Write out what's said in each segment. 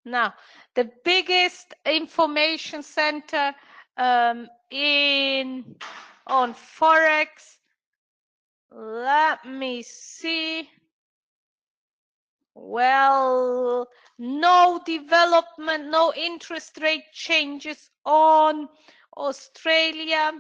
Now, the biggest information center on Forex. Let me see. Well, no development, no interest rate changes on Australia.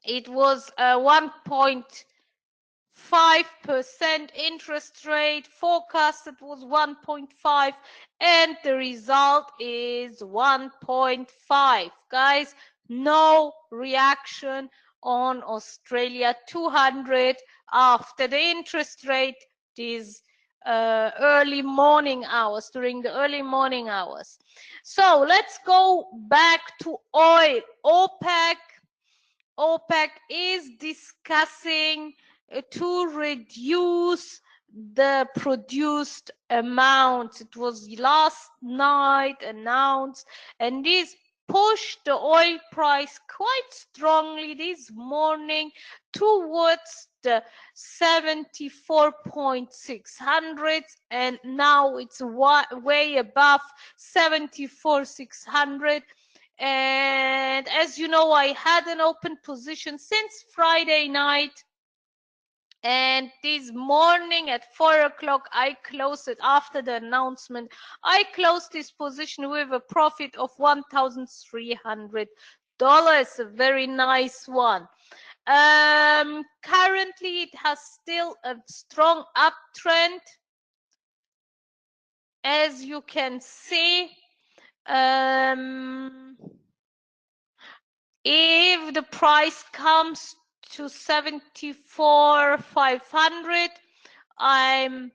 It was 1.5% interest rate, forecasted was 1.5, and the result is 1.5. Guys, no reaction on Australia 200 after the interest rate is early morning hours, during the early morning hours. So let's go back to oil. OPEC is discussing to reduce the produced amount. It was last night announced, and this pushed the oil price quite strongly this morning towards the 74.600, and now it's way above 74,600. And as you know, I had an open position since Friday night, and this morning at 4 o'clock I closed it after the announcement. I closed this position with a profit of $1,300, a very nice one. Currently it has still a strong uptrend, as you can see. If the price comes to 74,500, I'm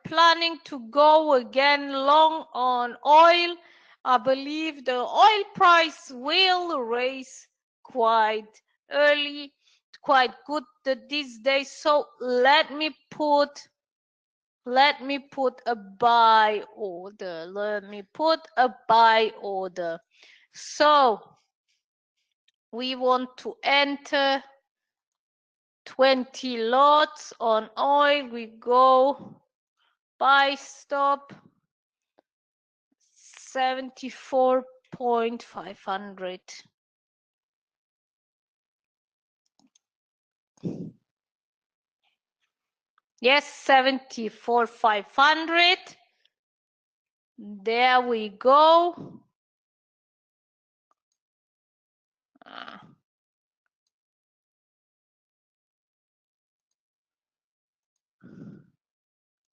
planning to go again long on oil. I believe the oil price will raise quite early, quite good these days. So let me put a buy order. Let me put a buy order. So we want to enter 20 lots on oil. We go buy stop 74.500. Yes, 74,500. There we go.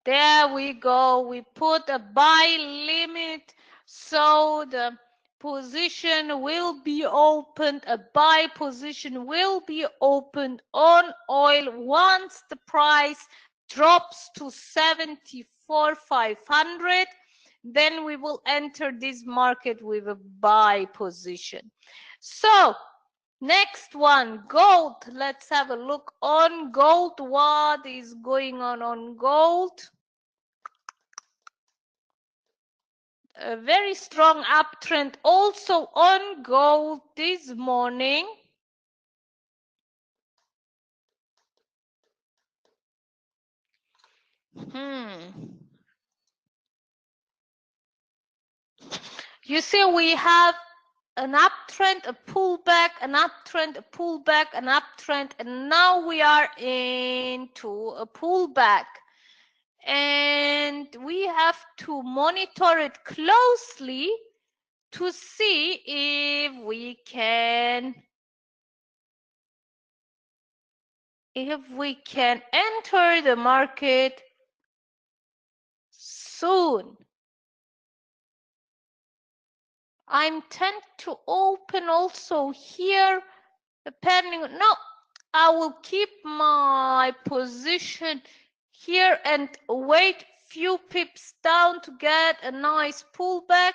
There we go. We put a buy limit, so the position will be opened. A buy position will be opened on oil once the price drops to 74,500. Then we will enter this market with a buy position. So next one, gold. Let's have a look on gold. What is going on gold? A very strong uptrend also on gold this morning. You see, we have an uptrend, a pullback, an uptrend, a pullback, an uptrend, and now we are into a pullback. And we have to monitor it closely to see if we can enter the market soon. I'm tempted to open also here, depending. No, I will keep my position here and wait few pips down to get a nice pullback.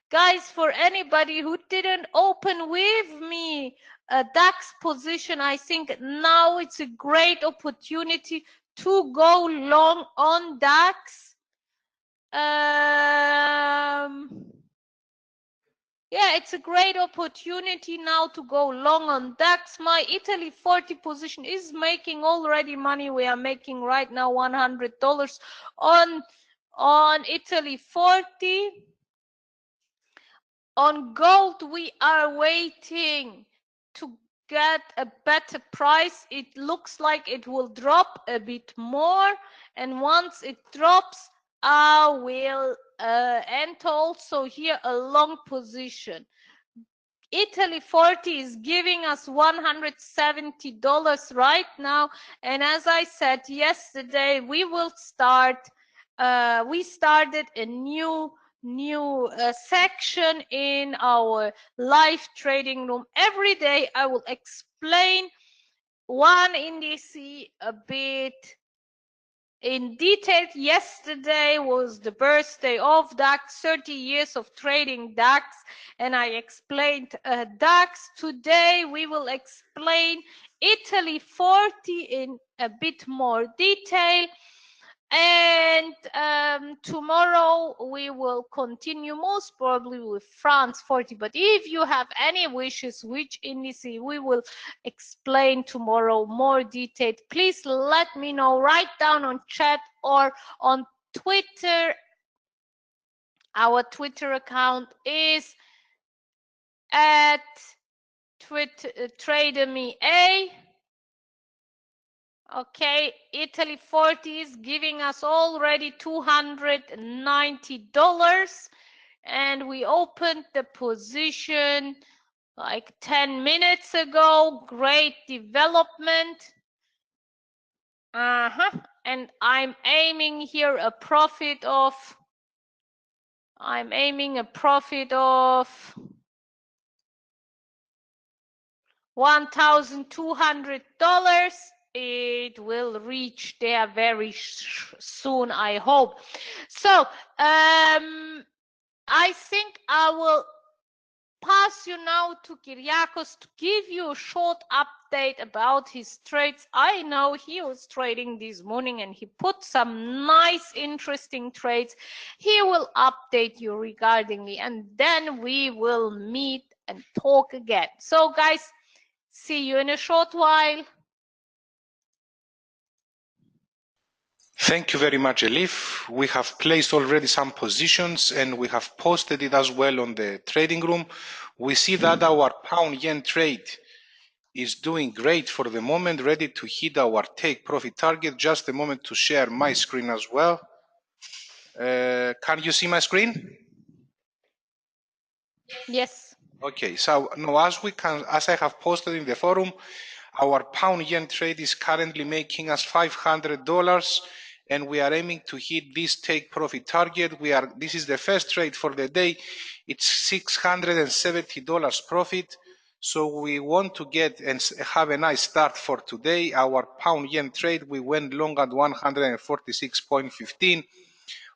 Guys, for anybody who didn't open with me a DAX position, I think now it's a great opportunity to go long on DAX. Yeah, it's a great opportunity now to go long on DAX. My Italy 40 position is making already money. We are making right now $100 on On Italy 40. On gold, we are waiting to get a better price. It looks like it will drop a bit more, and once it drops, I will enter also here a long position. Italy 40 is giving us $170 right now, and as I said yesterday, we will start. We started a new section in our live trading room. Every day I will explain one index a bit in detail. Yesterday was the birthday of DAX, 30 years of trading DAX, and I explained DAX. Today we will explain Italy 40 in a bit more detail. And tomorrow we will continue most probably with France 40. But if you have any wishes, which index we will explain tomorrow more detailed, please let me know. Write down on chat or on Twitter. Our Twitter account is at Trademy A. Okay, Italy 40 is giving us already $290, and we opened the position like 10 minutes ago. Great development. And I'm aiming here a profit of $1,200. It will reach there very soon, I hope. So I think I will pass you now to Kyriakos to give you a short update about his trades. I know he was trading this morning and he put some nice, interesting trades. He will update you regardingly, and then we will meet and talk again. So guys, see you in a short while. Thank you very much, Elif. We have placed already some positions and we have posted it as well on the trading room. We see that our pound yen trade is doing great for the moment, ready to hit our take profit target. Just a moment to share my screen as well. Can you see my screen? Yes. Okay, so now as I have posted in the forum, our pound yen trade is currently making us $500, and we are aiming to hit this take profit target. This is the first trade for the day. It's $670 profit. So we want to get and have a nice start for today. Our pound yen trade, we went long at 146.15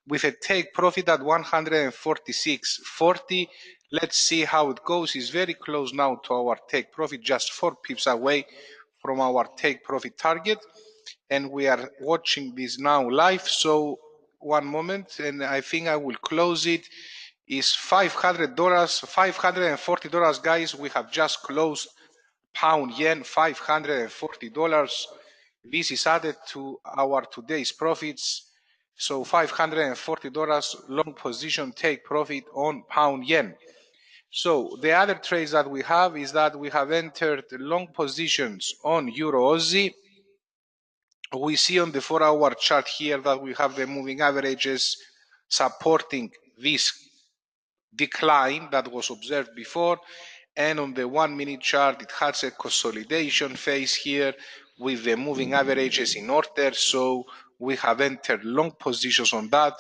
with a take profit at 146.40. Let's see how it goes. It's very close now to our take profit, just 4 pips away from our take profit target. And we are watching this now live. So one moment, and I think I will close it. Is $500, $540, guys. We have just closed pound yen, $540. This is added to our today's profits. So $540 long position take profit on pound yen. So the other trades that we have is that we have entered long positions on Euro Aussie. We see on the 4-hour chart here that we have the moving averages supporting this decline that was observed before, and on the 1-minute chart it has a consolidation phase here with the moving averages in order, so we have entered long positions on that.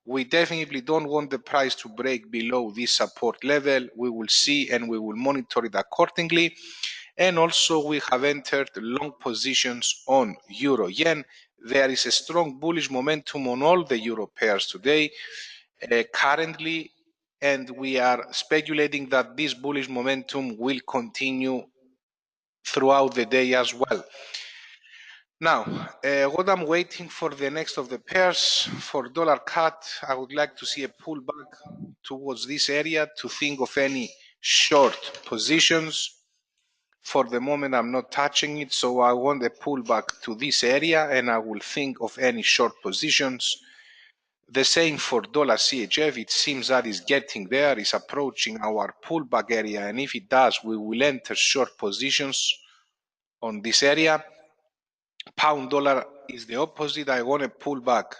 We definitely don't want the price to break below this support level. We will see and we will monitor it accordingly. And also we have entered long positions on euro yen. There is a strong bullish momentum on all the euro pairs today currently, and we are speculating that this bullish momentum will continue throughout the day as well. Now, what I'm waiting for the next of the pairs, for dollar CAD, I would like to see a pullback towards this area to think of any short positions. For the moment, I'm not touching it, so I want a pullback to this area and I will think of any short positions. The same for dollar CHF. It seems that is getting there, is approaching our pullback area, and if it does, we will enter short positions on this area. Pound dollar is the opposite. I want to pull back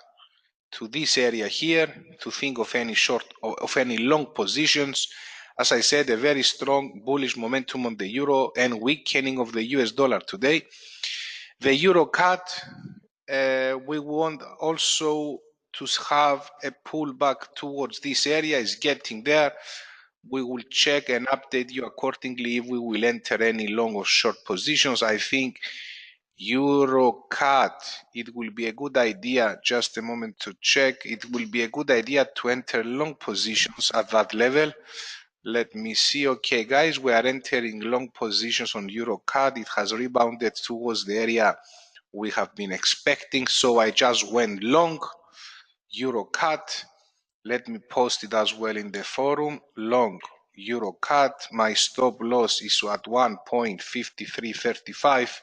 to this area here to think of any short, of any long positions. As I said, a very strong bullish momentum on the euro and weakening of the US dollar today. The euro cut, we want also to have a pullback towards this area, is getting there. We will check and update you accordingly if we will enter any long or short positions. I think euro cut, it will be a good idea, just a moment to check, it will be a good idea to enter long positions at that level. Let me see. Okay guys, we are entering long positions on euro cut. It has rebounded towards the area we have been expecting, so I just went long euro cut. Let me post it as well in the forum. Long euro cut. My stop loss is at 1.5335,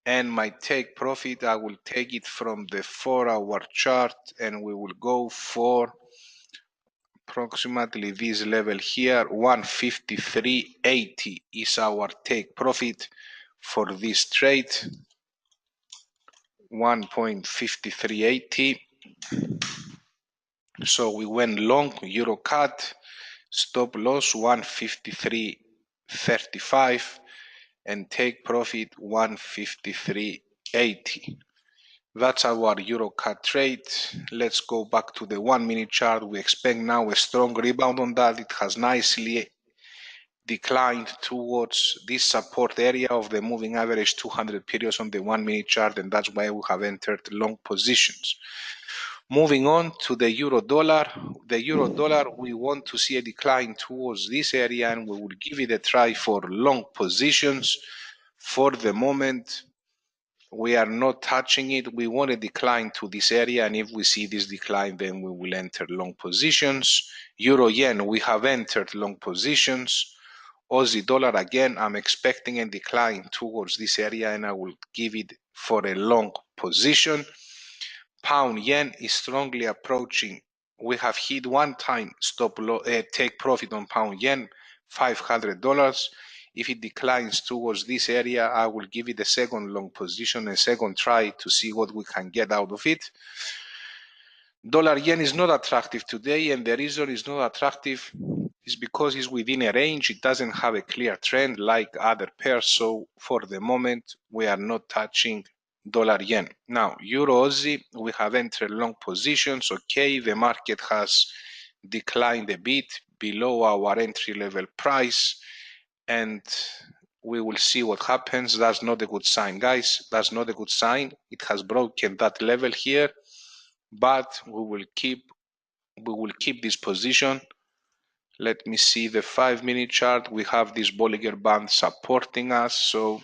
and my take profit, I will take it from the 4-hour chart, and we will go for approximately this level here. 153.80 is our take profit for this trade. 1.5380. So we went long euro cut, stop loss 153.35, and take profit 153.80. That's our euro cut trade. Let's go back to the 1 minute chart. We expect now a strong rebound on that. It has nicely declined towards this support area of the moving average 200 periods on the 1 minute chart, and that's why we have entered long positions. Moving on to the euro dollar. The euro dollar, we want to see a decline towards this area, and we will give it a try for long positions. For the moment, we are not touching it. We want a decline to this area, and if we see this decline, then we will enter long positions. Euro yen, we have entered long positions. Aussie dollar, again, I'm expecting a decline towards this area, and I will give it for a long position. Pound yen is strongly approaching. We have hit one time stop take profit on pound yen, $500. If it declines towards this area, I will give it a second long position, a second try to see what we can get out of it. Dollar yen is not attractive today, and the reason it's not attractive is because it's within a range. It doesn't have a clear trend like other pairs, so for the moment we are not touching dollar yen. Now euro Aussie, we have entered long positions. Okay, the market has declined a bit below our entry level price, and we will see what happens. That's not a good sign, guys. That's not a good sign. It has broken that level here, but we will keep this position. Let me see the 5 minute chart. We have this Bollinger Band supporting us, so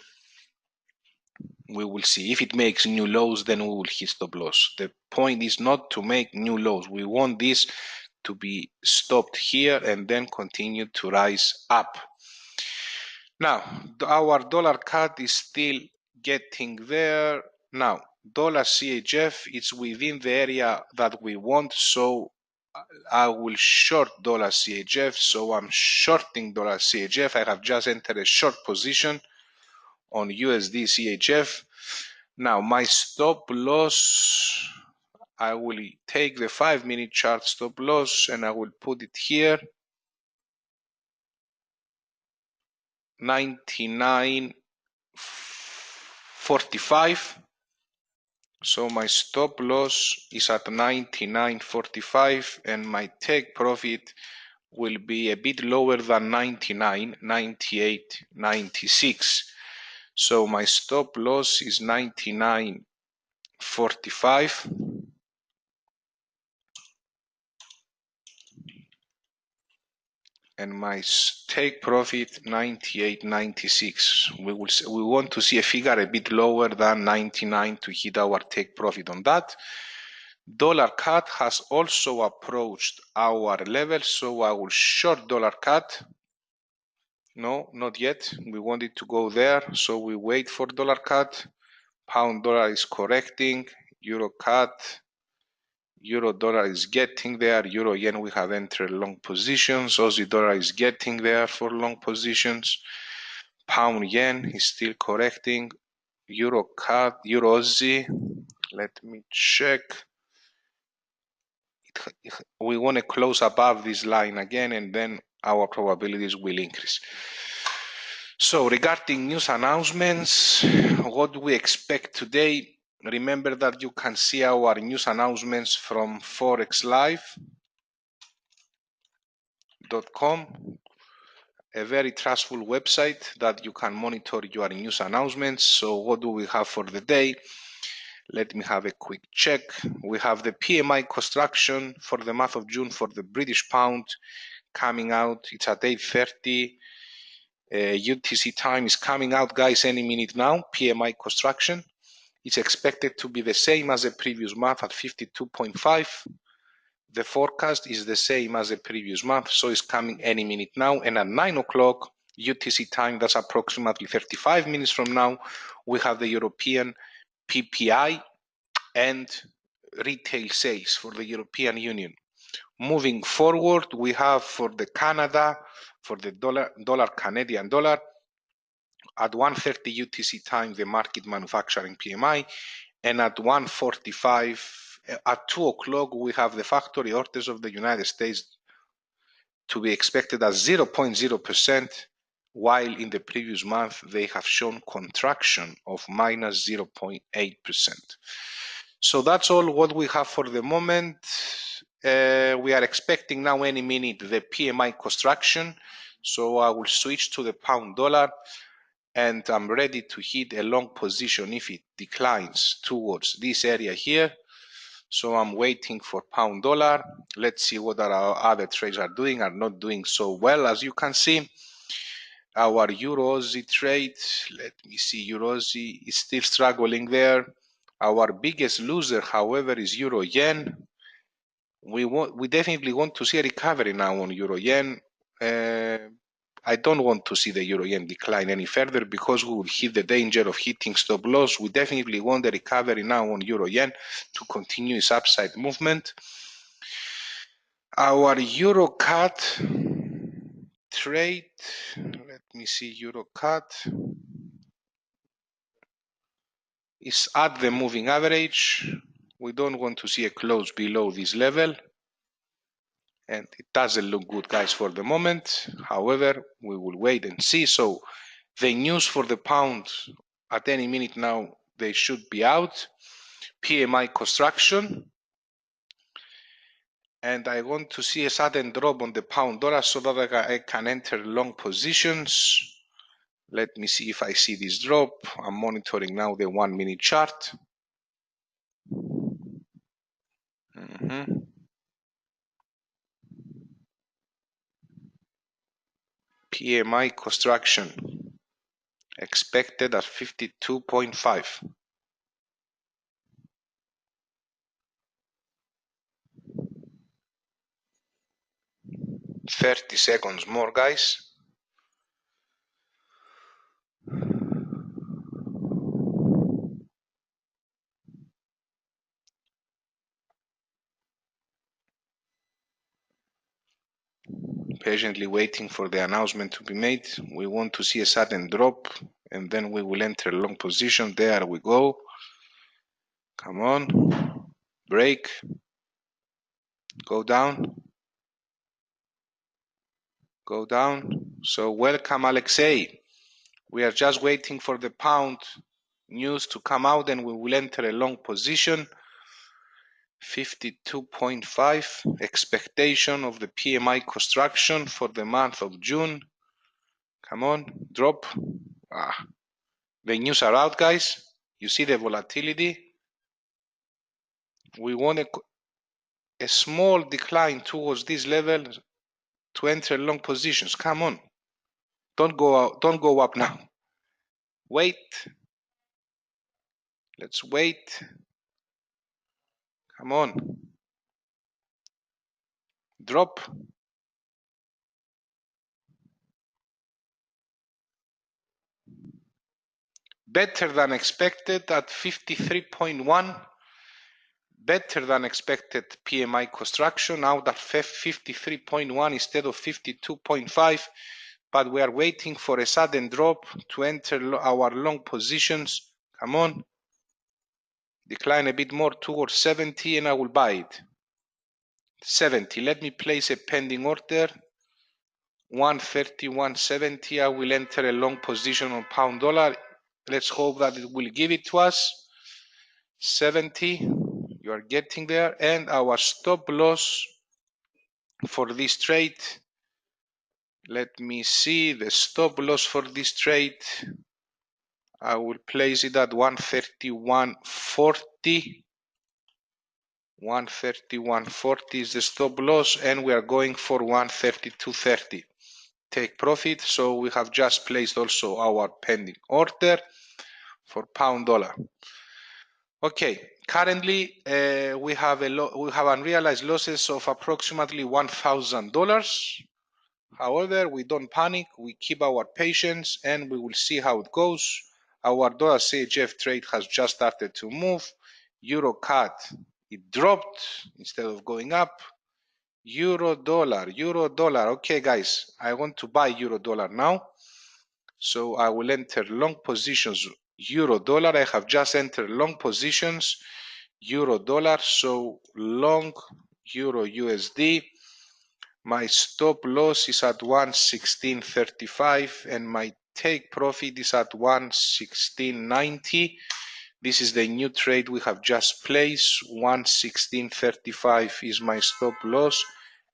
we will see. If it makes new lows, then we will hit stop loss. The point is not to make new lows. We want this to be stopped here and then continue to rise up. Now, our dollar cut is still getting there. Now, dollar CHF is within the area that we want, so I will short dollar CHF. So I'm shorting dollar CHF. I have just entered a short position on USD CHF. Now my stop loss, I will take the 5 minute chart stop loss and I will put it here, 99.45. So my stop loss is at 99.45 and my take profit will be a bit lower than 99, 98, 96. So my stop loss is 99.45 and my take profit 98.96. We want to see a figure a bit lower than 99 to hit our take profit on that. Dollar cut has also approached our level, so I will short dollar cut. No, not yet. We want it to go there, so we wait for dollar cut. Pound dollar is correcting. Euro cut Euro dollar is getting there. Euro yen, we have entered long positions. Aussie dollar is getting there for long positions. Pound yen is still correcting. Euro CAD, Euro Aussie. Let me check. We want to close above this line again, and then our probabilities will increase. So regarding news announcements, what do we expect today? Remember that you can see our news announcements from forexlive.com, a very trustful website that you can monitor your news announcements. So what do we have for the day? Let me have a quick check. We have the PMI construction for the month of June for the British pound coming out. It's at 8:30. UTC time is coming out, guys, any minute now. PMI construction. It's expected to be the same as the previous month at 52.5. The forecast is the same as the previous month, so it's coming any minute now. And at 9 o'clock UTC time, that's approximately 35 minutes from now, we have the European PPI and retail sales for the European Union. Moving forward, we have for the Canada, for the Canadian dollar, at 1:30 UTC time, the market manufacturing PMI, and at 1:45, at 2 o'clock, we have the factory orders of the United States to be expected at 0.0%, while in the previous month they have shown contraction of minus 0.8%. So that's all what we have for the moment. We are expecting now any minute the PMI construction. So I will switch to the pound dollar, and I'm ready to hit a long position if it declines towards this area here. So I'm waiting for pound dollar. Let's see what our other trades are not doing so well. As you can see, our Euro Aussie trade, let me see, Euro Aussie is still struggling there. Our biggest loser, however, is Euro Yen. We definitely want to see a recovery now on Euro Yen. I don't want to see the Euro Yen decline any further because we will hit the danger of hitting stop loss. We definitely want a recovery now on Euro Yen to continue its upside movement. Our Euro CAD trade, let me see, Euro CAD is at the moving average. We don't want to see a close below this level, and it doesn't look good, guys, for the moment. However, we will wait and see. So the news for the pound at any minute now, they should be out. PMI construction, and I want to see a sudden drop on the pound dollar so that I can enter long positions. Let me see if I see this drop. I'm monitoring now the 1 minute chart. PMI construction expected at 52.5. 30 seconds more, guys. Patiently waiting for the announcement to be made. We want to see a sudden drop, and then we will enter a long position. There we go. Come on. Break. Go down. Go down. So welcome, Alexei. We are just waiting for the pound news to come out, and we will enter a long position. 52.5 expectation of the PMI construction for the month of June. Come on, drop. The news are out, guys. You see the volatility. We want a small decline towards this level to enter long positions. Come on. Don't go out, don't go up now. Wait. Let's wait. Come on. Drop. Better than expected at 53.1. better than expected PMI construction out at 53.1 instead of 52.5, but we are waiting for a sudden drop to enter our long positions. Come on, decline a bit more towards 70 and I will buy it. 70, let me place a pending order. 131.70, I will enter a long position on pound dollar. Let's hope that it will give it to us. 70, you are getting there, and our stop loss for this trade, let me see the stop loss for this trade. I will place it at 131.40. 131.40 is the stop loss, and we are going for 132.30. Take profit. So we have just placed also our pending order for pound dollar. Okay, currently we have unrealized losses of approximately $1,000. However, we don't panic, we keep our patience, and we will see how it goes. Our dollar CHF trade has just started to move. Euro CAD, it dropped instead of going up. Euro dollar. Okay, guys, I want to buy euro dollar now. So I will enter long positions euro dollar. I have just entered long positions euro dollar. So long euro USD. My stop loss is at 116.35 and my take profit is at 116.90. This is the new trade we have just placed. 116.35 is my stop loss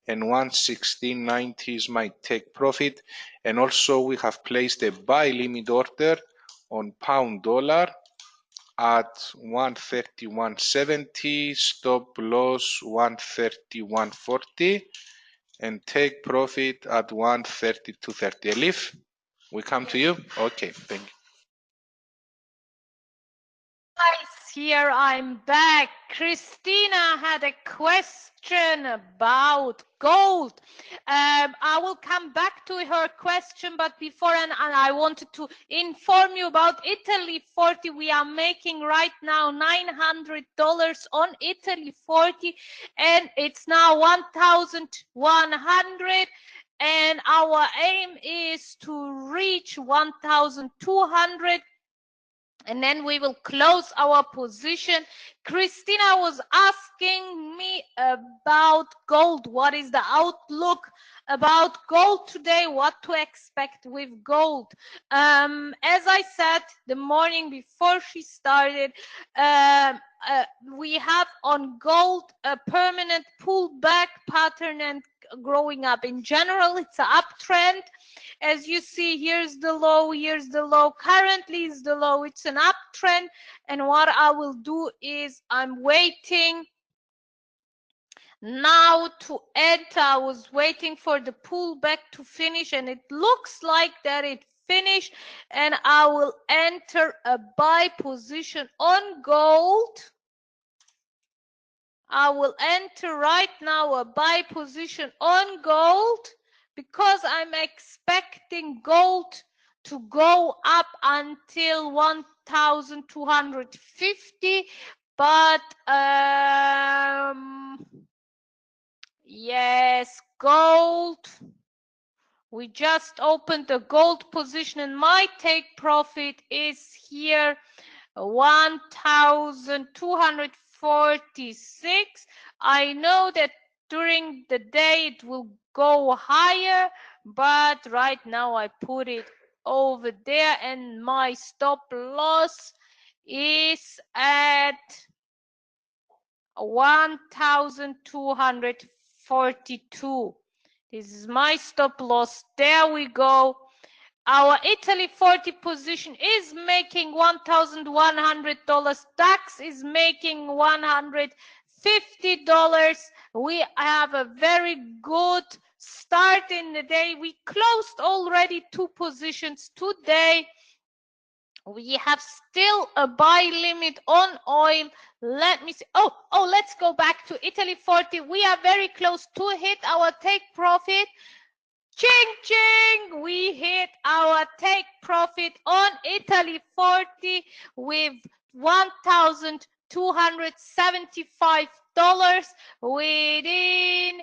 and 116.90 is my take profit. And also we have placed a buy limit order on pound dollar at 131.70, stop loss 131.40, and take profit at 132.30. Elif, we come to you. Okay, thank you. Guys, here I'm back. Christina had a question about gold. I will come back to her question, but before, and I wanted to inform you about Italy 40. We are making right now $900 on Italy 40, and it's now 1,100. And our aim is to reach 1,200. And then we will close our position. Christina was asking me about gold. What is the outlook about gold today? What to expect with gold? As I said the morning before she started, we have on gold a permanent pullback pattern and growing up. In general, it's an uptrend. As you see, here's the low, here's the low. Currently is the low. It's an uptrend. And what I will do is I'm waiting now to enter. I was waiting for the pullback to finish, and it looks like that it finished. And I will enter a buy position on gold. I will enter right now a buy position on gold because I'm expecting gold to go up until 1,250. But yes, gold. We just opened a gold position and my take profit is here 1,246. I know that during the day it will go higher, but right now I put it over there and my stop loss is at 1,242. This is my stop loss. There we go. Our Italy 40 position is making $1,100. DAX is making $150. We have a very good start in the day. We closed already 2 positions today. We have still a buy limit on oil. Let me see. Oh, let's go back to Italy 40. We are very close to hit our take profit. Ching, ching, we hit our take profit on Italy 40 with 1,200. $275 within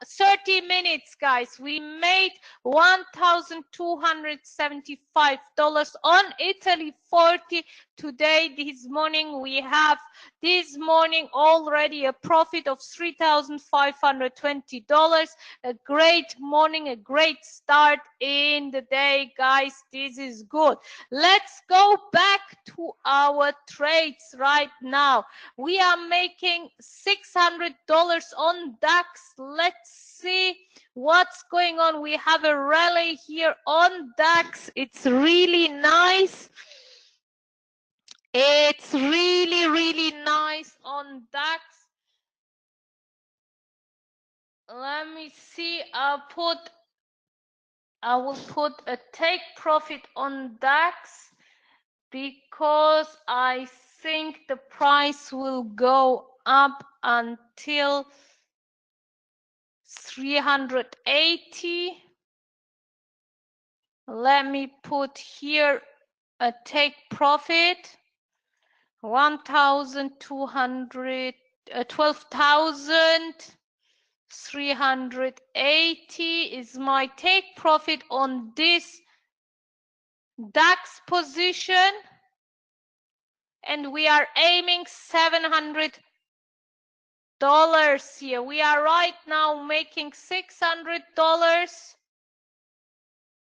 30 minutes, guys. We made $1,275 on Italy 40 today. This morning we have already a profit of $3,520. A great morning, a great start in the day, guys. This is good. Let's go back to our trades right now. We are making $600 on DAX. Let's see what's going on. We have a rally here on DAX. It's really nice. It's really, really nice on DAX. Let me see. I will put a take profit on DAX because I think the price will go up until 380. Let me put here a take profit. 1,200, 12,380 is my take profit on this DAX position, and we are aiming $700 here. We are right now making $600,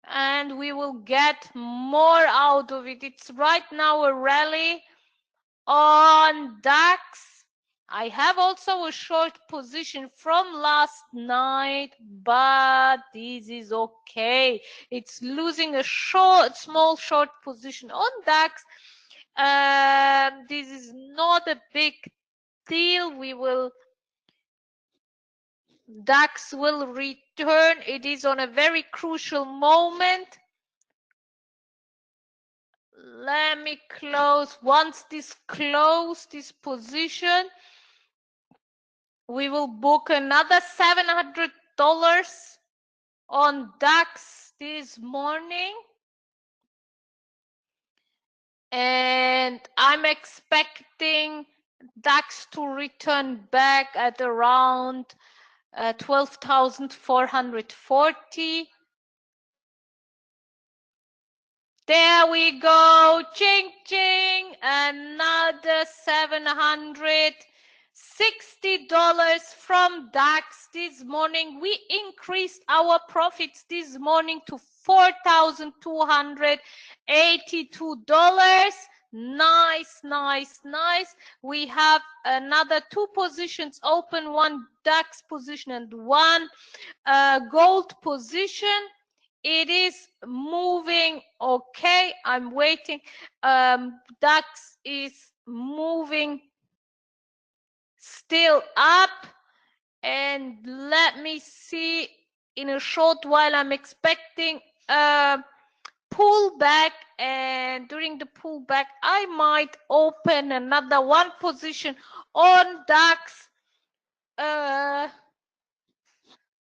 and we will get more out of it. It's right now a rally on DAX. I have also a short position from last night, but this is okay. It's losing a small short position on DAX. This is not a big deal. DAX will return. It is on a very crucial moment. Let me close. Once this position, we will book another $700 on DAX this morning. And I'm expecting DAX to return back at around 12,440. There we go. Ching, ching. Another $760 from DAX this morning. We increased our profits this morning to $4,282. Nice, nice, nice. We have another 2 positions open, 1 DAX position and 1 gold position. It is moving okay. I'm waiting. DAX is moving still up, and let me see. In a short while, I'm expecting a pullback, and during the pullback, I might open another 1 position on DAX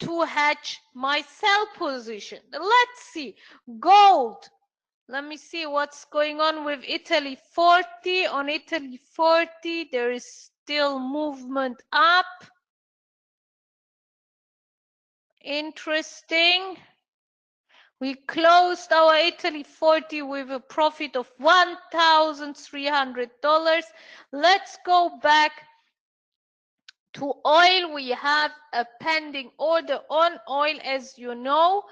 to hedge my sell position. Let's see. Gold. Let me see what's going on with Italy 40. On Italy 40, there is still movement up. Interesting. We closed our Italy 40 with a profit of $1,300. Let's go back to oil. We have a pending order on oil, as you know,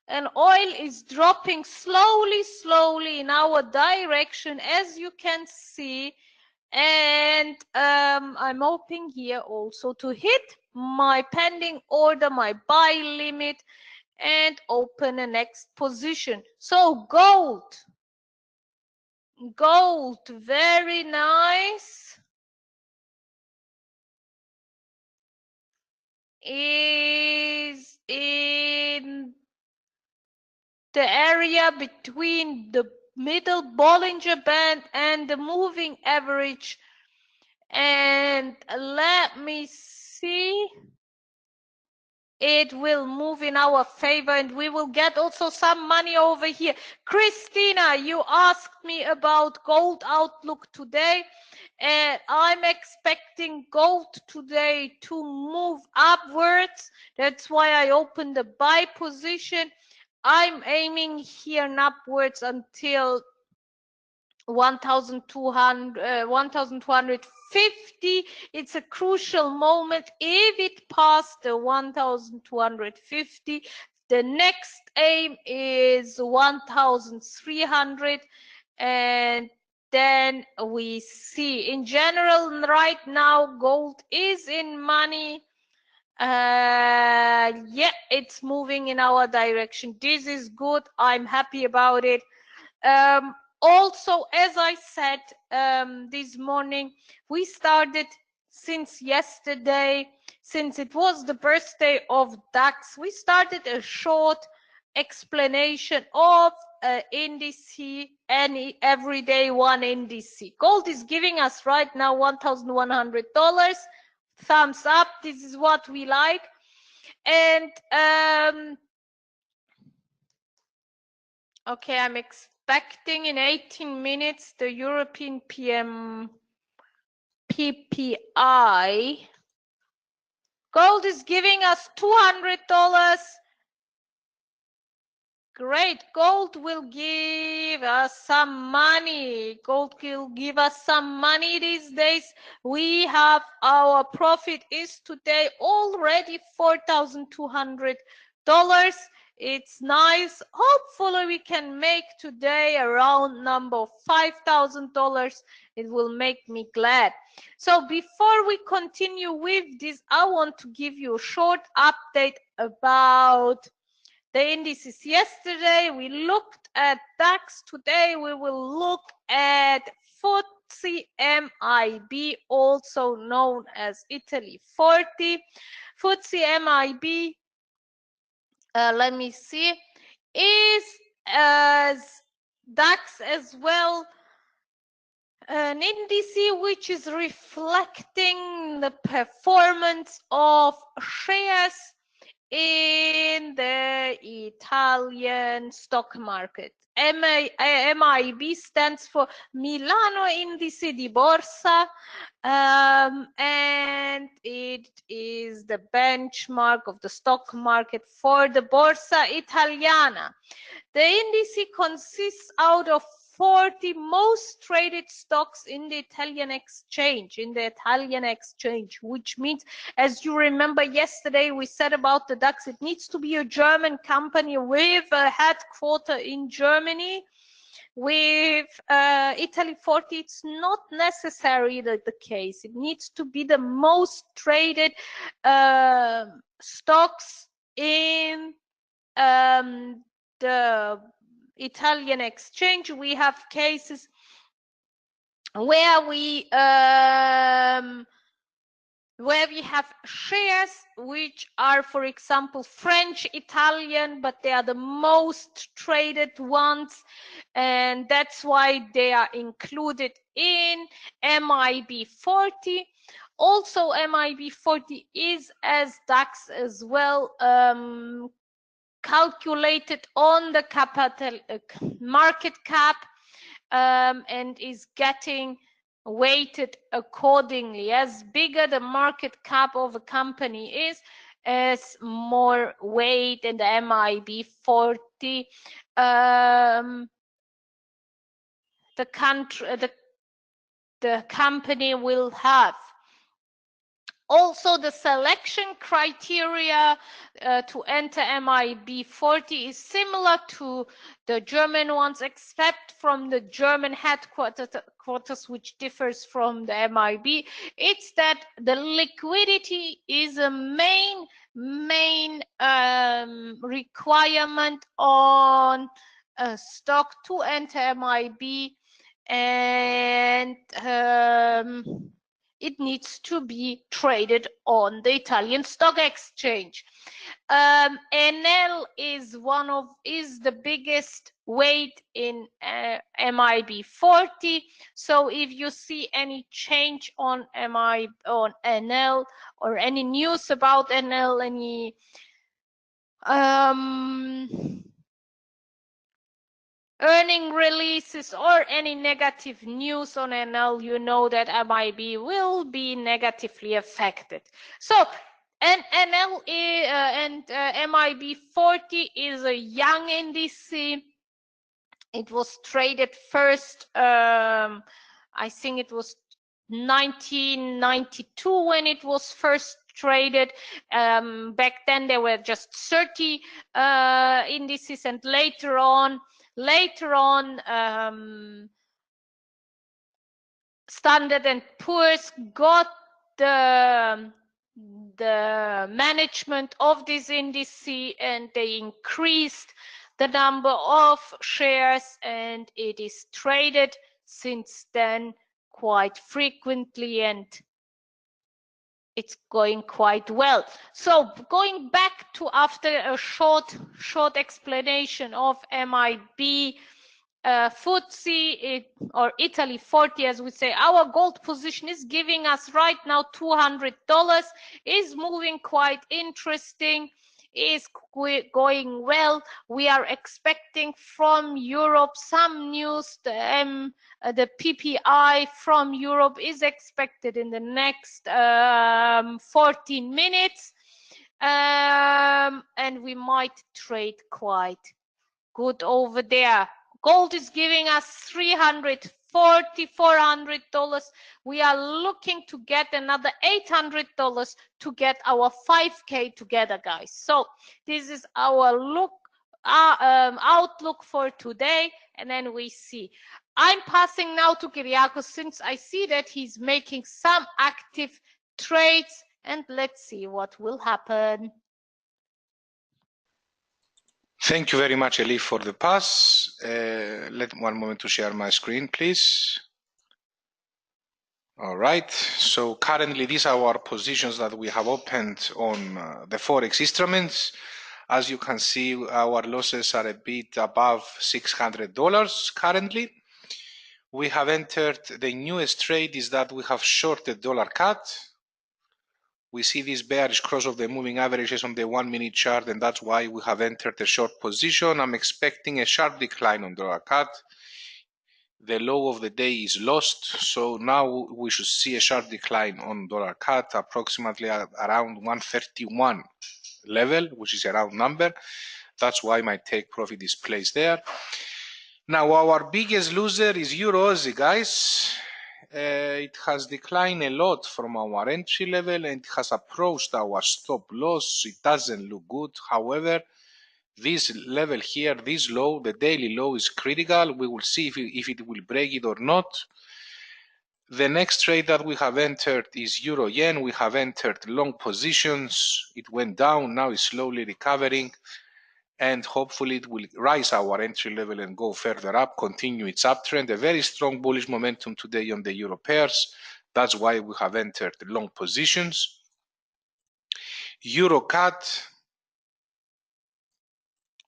and oil is dropping slowly in our direction, as you can see. And I'm hoping here also to hit my pending order, my buy limit, and open a next position. So gold, very nice. Is in the area between the middle Bollinger Band and the moving average. And let me see. it will move in our favor and we will get also some money over here. Christina, you asked me about gold outlook today, and I'm expecting gold today to move upwards. That's why I opened the buy position. I'm aiming here and upwards until 1,200, 1,250. It's a crucial moment. If it passed the 1,250, the next aim is 1,300, and then we see. In general, right now, gold is in money. Yeah, it's moving in our direction. This is good. I'm happy about it. Also, as I said this morning, we started since yesterday, since it was the birthday of DAX, we started a short explanation of indice, any everyday one indice. Gold is giving us right now $1,100. Thumbs up. This is what we like. And okay, I'm expecting in 18 minutes the European PPI. Gold is giving us $200. Great. Gold will give us some money. Gold will give us some money these days. We have our profit is today already $4,200. It's nice. Hopefully we can make today a round number of $5,000. It will make me glad. So before we continue with this, I want to give you a short update about the indices. Yesterday we looked at DAX. Today we will look at FTSE MIB, also known as Italy 40. FTSE MIB, let me see, is as DAX as well, an indice which is reflecting the performance of shares in the Italian stock market. MIB stands for Milano Indice di Borsa, and it is the benchmark of the stock market for the Borsa Italiana. The indice consists out of 40 most traded stocks in the Italian exchange, which means, as you remember yesterday, we said about the DAX, it needs to be a German company with a headquarter in Germany. With Italy 40, it's not necessarily the case. It needs to be the most traded stocks in the Italian exchange. We have cases where we have shares which are, for example, French, Italian, but they are the most traded ones, and that's why they are included in MIB 40. Also, MIB 40 is as DAX as well, calculated on the capital market cap, and is getting weighted accordingly. As bigger the market cap of a company is, as more weight in the MIB 40 the company will have. Also, the selection criteria to enter MIB 40 is similar to the German ones, except from the German headquarters, which differs from the MIB. It's that the liquidity is a main requirement on a stock to enter MIB, and it needs to be traded on the Italian stock exchange. Enel is the biggest weight in MIB 40. So if you see any change on Enel or any news about Enel, any earning releases or any negative news on NL, you know that MIB will be negatively affected. So, and NL and MIB 40 is a young indice. It was traded first, I think it was 1992 when it was first traded. Back then there were just 30 indices, and later on, Standard and Poor's got the management of this index, and they increased the number of shares, and it is traded since then quite frequently, and it's going quite well. So going back to, after a short explanation of MIB, FTSE or Italy 40, as we say, our gold position is giving us right now $200, is moving quite interesting, is going well. We are expecting from Europe some news. The PPI from Europe is expected in the next 14 minutes, and we might trade quite good over there. Gold is giving us $340, $400. We are looking to get another $800 to get our 5K together, guys. So this is our outlook for today, and then we see. I'm passing now to Kyriakos, since I see that he's making some active trades, and let's see what will happen. Thank you very much, Elif, for the pass. Let one moment to share my screen, please. All right. So currently, these are our positions that we have opened on the Forex instruments. As you can see, our losses are a bit above $600 currently. We have entered, the newest trade is that we have shorted dollar CAD. We see this bearish cross of the moving averages on the 1 minute chart, and that's why we have entered a short position. I'm expecting a sharp decline on dollar CAD. The low of the day is lost, so now we should see a sharp decline on dollar CAD, approximately at around 131 level, which is a round number. That's why my take profit is placed there. Now our biggest loser is Euro Aussie, guys. It has declined a lot from our entry level and has approached our stop loss. It doesn't look good. However, this level here, this low, the daily low, is critical. We will see if it will break it or not. The next trade that we have entered is Euro Yen. We have entered long positions. It went down, now it's slowly recovering, and hopefully it will rise our entry level and go further up, continue its uptrend. A very strong bullish momentum today on the Euro pairs. That's why we have entered long positions. Euro CAD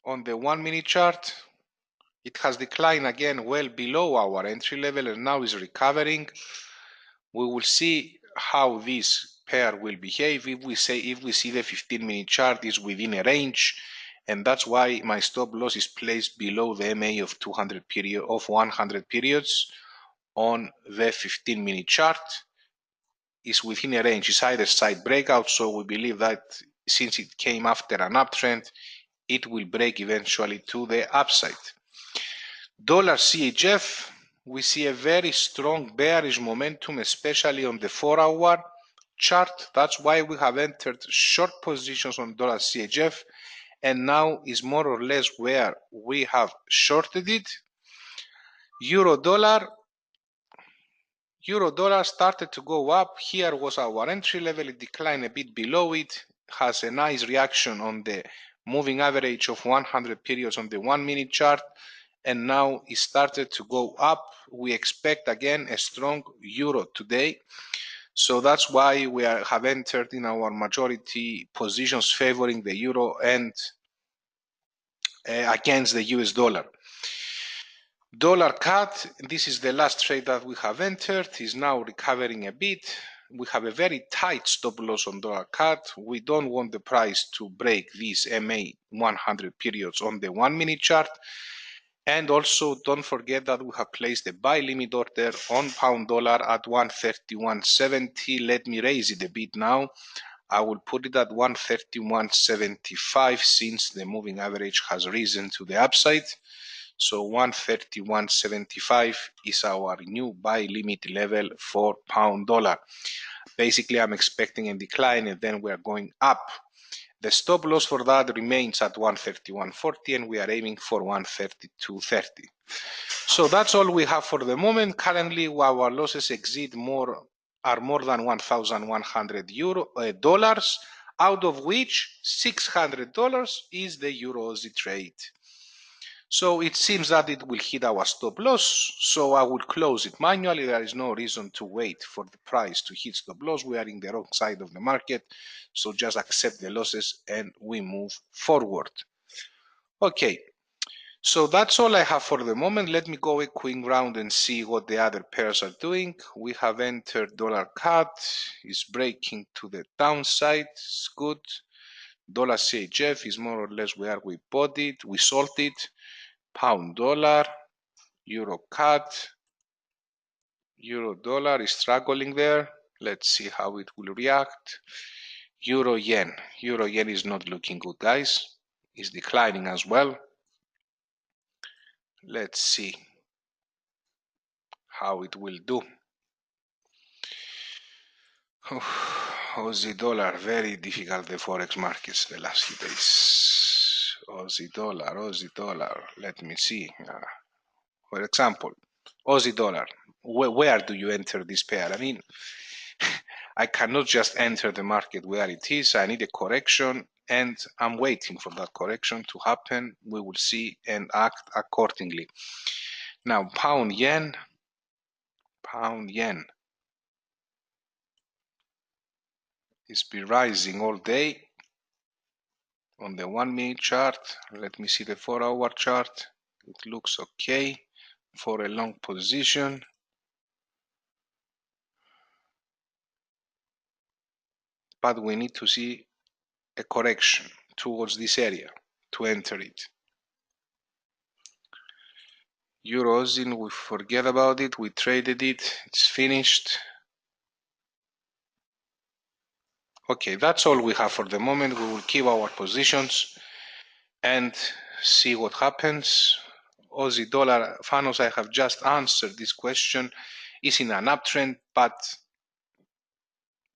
on the 1 minute chart, it has declined again well below our entry level and now is recovering. We will see how this pair will behave. If we see the 15-minute chart is within a range, and that's why my stop loss is placed below the MA of 100 periods on the 15-minute chart. Is within a range. It's either side breakout, so we believe that since it came after an uptrend, it will break eventually to the upside. Dollar CHF, we see a very strong bearish momentum, especially on the 4-hour chart. That's why we have entered short positions on dollar CHF, and now is more or less where we have shorted it. Euro dollar started to go up. Here was our entry level. It declined a bit below it. Has a nice reaction on the moving average of 100 periods on the 1 minute chart, and now it started to go up. We expect again a strong euro today, so that's why we have entered in our majority positions favoring the euro and against the US dollar. Dollar CAD, this is the last trade that we have entered, is now recovering a bit. we have a very tight stop loss on dollar CAD. We don't want the price to break these MA 100 periods on the 1 minute chart. And also don't forget that we have placed a buy limit order on pound dollar at 131.70. Let me raise it a bit now. I will put it at 131.75 since the moving average has risen to the upside. So 131.75 is our new buy limit level for pound dollar. Basically, I'm expecting a decline and then we're going up. The stop loss for that remains at 131.40 and we are aiming for 132.30. So that's all we have for the moment. Currently, our losses are more than 1,100 dollars, out of which $600 is the Euro Aussie trade. So it seems that it will hit our stop loss, so I will close it manually. There is no reason to wait for the price to hit stop loss. We are in the wrong side of the market, so just accept the losses and we move forward. Okay, so that's all I have for the moment. Let me go a quick round and see what the other pairs are doing. We have entered dollar CAD, is breaking to the downside, it's good. Dollar CHF is more or less where we bought it, we sold it. Pound dollar, euro CAD, euro dollar is struggling there. Let's see how it will react. Euro yen is not looking good, guys. It's declining as well. Let's see how it will do. Aussie dollar, very difficult, the forex markets the last few days. Aussie dollar, let me see. For example, Aussie dollar, where do you enter this pair? I mean, I cannot just enter the market where it is. I need a correction and I'm waiting for that correction to happen. We will see and act accordingly. Now, pound yen is been rising all day on the 1 minute chart. Let me see the 4-hour chart. It looks okay for a long position. But we need to see a correction towards this area to enter it. Euro Aussie, we forget about it, we traded it, it's finished. Okay, that's all we have for the moment. We will keep our positions and see what happens. Aussie dollar, Fanos, I have just answered this question, is in an uptrend, but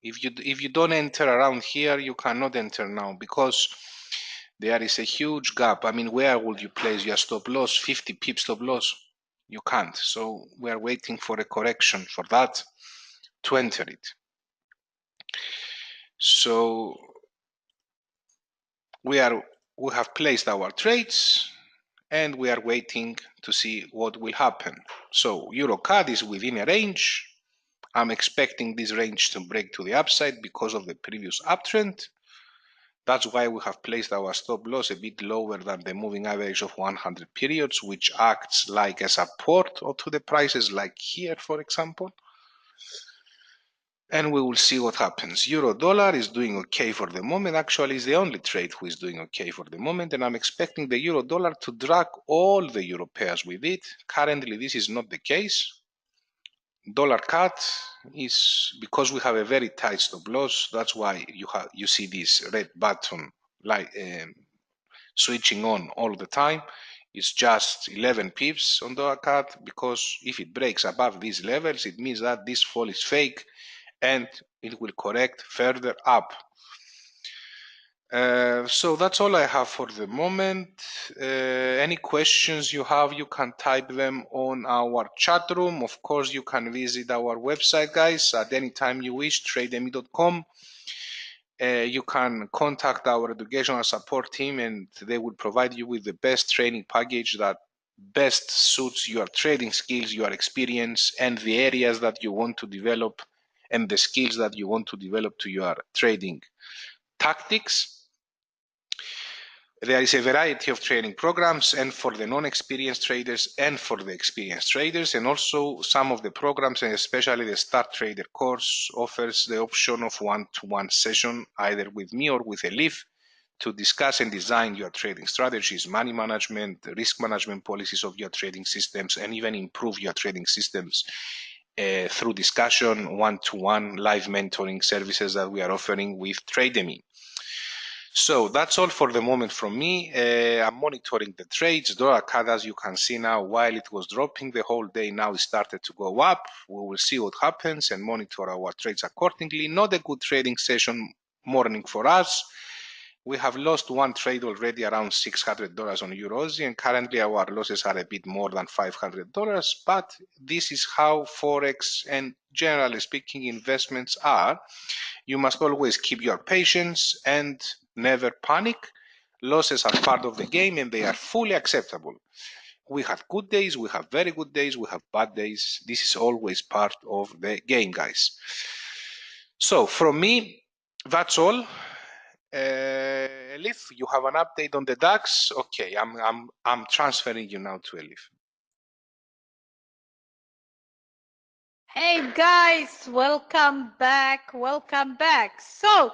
if you don't enter around here, you cannot enter now because there is a huge gap. I mean, where would you place your stop loss? 50 pips stop loss? You can't. So we are waiting for a correction for that to enter it. So we have placed our trades and we are waiting to see what will happen. So EuroCAD is within a range. I'm expecting this range to break to the upside because of the previous uptrend. That's why we have placed our stop loss a bit lower than the moving average of 100 periods, which acts like a support to the prices like here, for example. And we will see what happens. Euro dollar is doing okay for the moment. Actually, it's the only trade who is doing okay for the moment. And I'm expecting the euro dollar to drag all the euro pairs with it. Currently, this is not the case. Dollar CAD is because we have a very tight stop loss. That's why you see this red button like switching on all the time. It's just 11 pips on dollar CAD because if it breaks above these levels, it means that this fall is fake and it will correct further up. So that's all I have for the moment. Any questions you have, you can type them on our chat room. Of course, you can visit our website, guys, at any time you wish, trademy.com. You can contact our educational support team and they will provide you with the best training package that best suits your trading skills, your experience, and the areas that you want to develop and the skills that you want to develop to your trading tactics. There is a variety of training programs, and for the non-experienced traders and for the experienced traders, and also some of the programs, and especially the Start Trader course, offers the option of one-to-one session either with me or with Elif to discuss and design your trading strategies, money management, risk management policies of your trading systems, and even improve your trading systems through discussion, one-to-one live mentoring services that we are offering with Trademy. So that's all for the moment from me. I'm monitoring the trades. Dollar CAD, as you can see now, while it was dropping the whole day, now it started to go up. We will see what happens and monitor our trades accordingly. Not a good trading session morning for us. We have lost one trade already around $600 on Euro-Aussie, and currently our losses are a bit more than $500. But this is how Forex and generally speaking investments are. You must always keep your patience and never panic. Losses are part of the game and they are fully acceptable. We have good days, we have very good days, we have bad days. This is always part of the game, guys. So from me, that's all. Elif, you have an update on the DAX? Okay, I'm transferring you now to Elif. Hey guys, welcome back. So,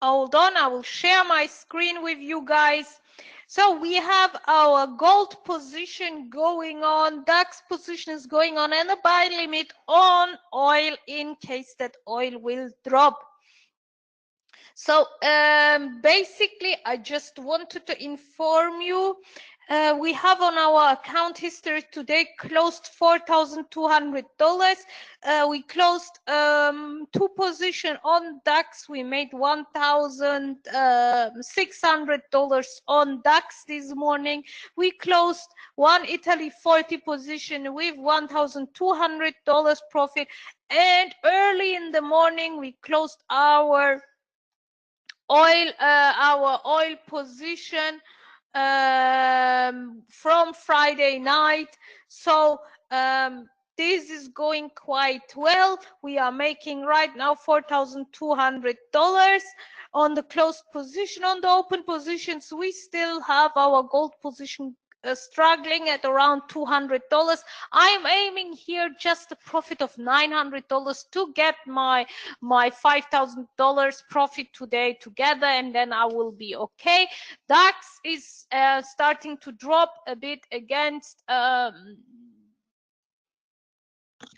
hold on, I will share my screen with you guys. So we have our gold position going on, DAX position is going on, and a buy limit on oil in case that oil will drop. So basically, I just wanted to inform you, we have on our account history today closed $4,200. We closed two position on DAX. We made $1,600 on DAX this morning. We closed one Italy 40 position with $1,200 profit. And early in the morning, we closed our oil position from Friday night. So this is going quite well. We are making right now $4,200 on the closed position. On the open positions, we still have our gold position struggling at around $200. I'm aiming here just a profit of $900 to get my $5,000 profit today together, and then I will be okay. DAX is starting to drop a bit against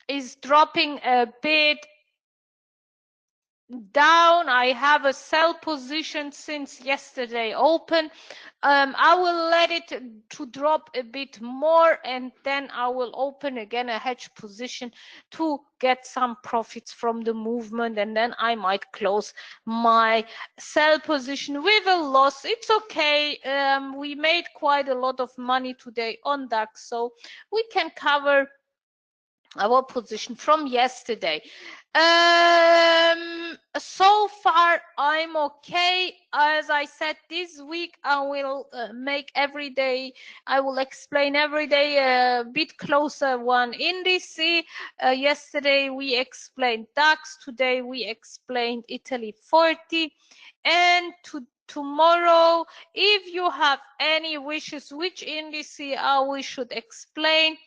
is dropping a bit down. I have a sell position since yesterday open. I will let it to drop a bit more, and then I will open again a hedge position to get some profits from the movement, and then I might close my sell position with a loss. It's okay. We made quite a lot of money today on DAX, so we can cover our position from yesterday. So far I'm okay. As I said, this week I will make every day, I will explain every day a bit closer one index. Yesterday we explained DAX, today we explained Italy 40, and tomorrow, if you have any wishes which index we should explain,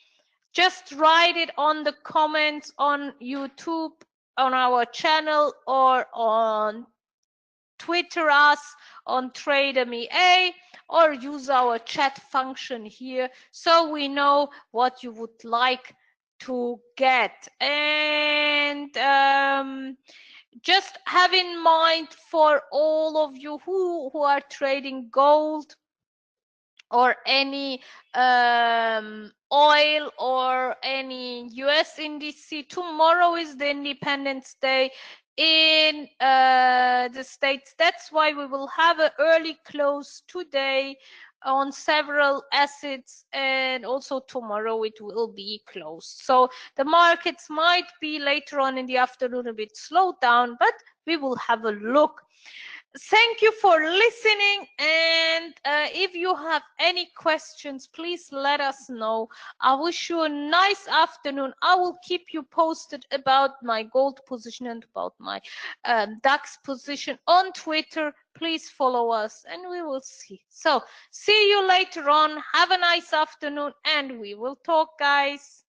just write it on the comments on YouTube, on our channel, or on Twitter us on Trademy A, or use our chat function here so we know what you would like to get. And just have in mind for all of you who are trading gold or any oil or any US index, tomorrow is the Independence Day in the States. That's why we will have an early close today on several assets, and also tomorrow it will be closed. So the markets might be later on in the afternoon a bit slowed down, but we will have a look. Thank you for listening, and if you have any questions, please let us know. I wish you a nice afternoon. I will keep you posted about my gold position and about my DAX position on Twitter. Please follow us and we will see. So see you later on. Have a nice afternoon and we will talk, guys.